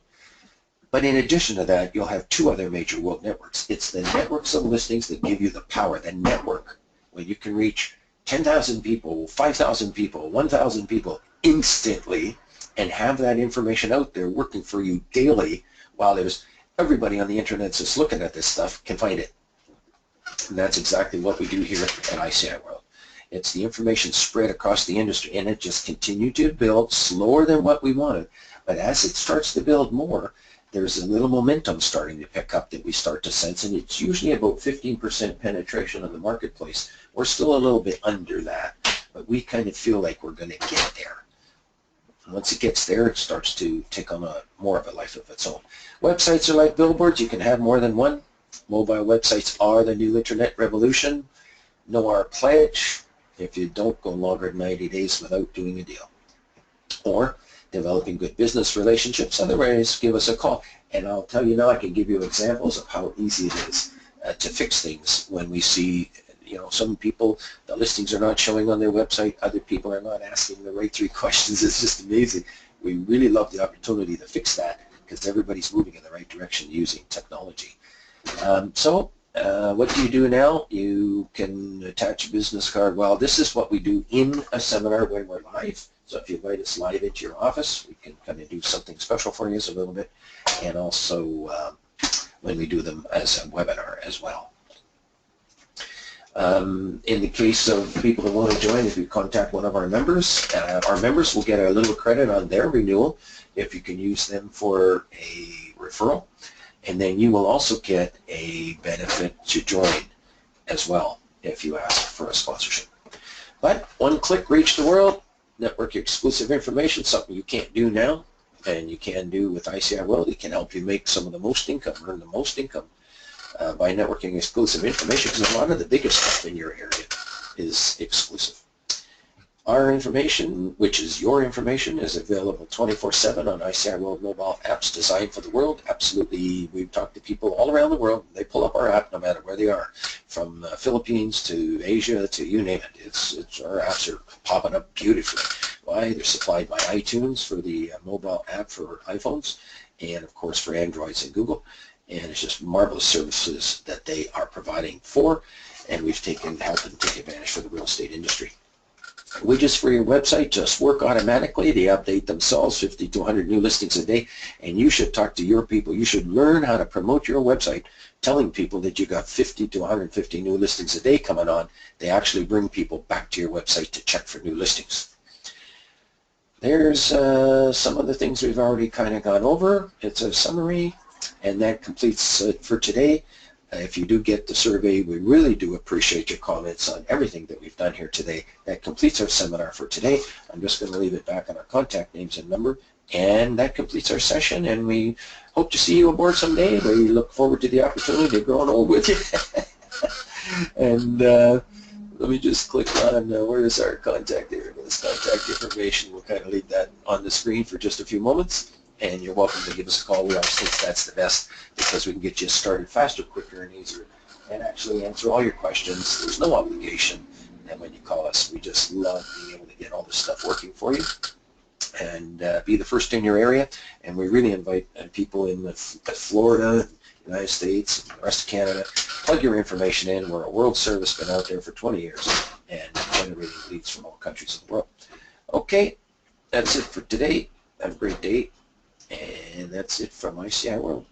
but in addition to that, you'll have 2 other major world networks. It's the networks of listings that give you the power, the network, where you can reach 10,000 people, 5,000 people, 1,000 people instantly and have that information out there working for you daily, while there's everybody on the internet that's looking at this stuff can find it. And that's exactly what we do here at ICI World. It's the information spread across the industry, and it just continued to build slower than what we wanted. But as it starts to build more, there's a little momentum starting to pick up that we start to sense, and it's usually about 15% penetration of the marketplace. We're still a little bit under that, but we kind of feel like we're going to get there. Once it gets there, it starts to take on more of a life of its own. Websites are like billboards. You can have more than one. Mobile websites are the new internet revolution. Know our pledge: if you don't go longer than 90 days without doing a deal. Or developing good business relationships. Otherwise, give us a call. And I'll tell you now, I can give you examples of how easy it is to fix things when we see, you know, some people, the listings are not showing on their website, other people are not asking the right 3 questions. It's just amazing. We really love the opportunity to fix that because everybody's moving in the right direction using technology. What do you do now? You can attach a business card. Well, this is what we do in a seminar when we're live. So if you invite us live into your office, we can kind of do something special for you a little bit. And also when we do them as a webinar as well. In the case of people that want to join, if you contact one of our members will get a little credit on their renewal if you can use them for a referral. And then you will also get a benefit to join as well if you ask for a sponsorship. But one click, reach the world, network exclusive information, something you can't do now, and you can do with ICI World. It can help you make some of the most income, earn the most income by networking exclusive information, because a lot of the biggest stuff in your area is exclusive. Our information, which is your information, is available 24/7 on ICI World mobile apps designed for the world. Absolutely, we've talked to people all around the world. They pull up our app no matter where they are, from the Philippines to Asia to you name it. Our apps are popping up beautifully. Why? They're supplied by iTunes for the mobile app for iPhones, and of course for Androids and Google. And it's just marvelous services that they are providing for, and we've helped them take advantage for the real estate industry. Widgets for your website just work automatically. They update themselves, 50 to 100 new listings a day, and you should talk to your people. You should learn how to promote your website, telling people that you got 50 to 150 new listings a day coming on. They actually bring people back to your website to check for new listings. There's some of the things we've already kind of gone over. It's a summary, and that completes it for today. If you do get the survey, we really do appreciate your comments on everything that we've done here today. That completes our seminar for today. I'm just going to leave it back on our contact names and number, and that completes our session, and we hope to see you aboard someday. We look forward to the opportunity to grow old with you. And let me just click on where is our contact there. This contact information. We'll kind of leave that on the screen for just a few moments. And you're welcome to give us a call. We always think that's the best because we can get you started faster, quicker, and easier, and actually answer all your questions. There's no obligation. And when you call us, we just love being able to get all this stuff working for you and be the first in your area. And we really invite people in Florida, United States, and the rest of Canada. Plug your information in. We're a world service, been out there for 20 years and generating leads from all countries of the world. Okay, that's it for today. Have a great day. And that's it from ICI World.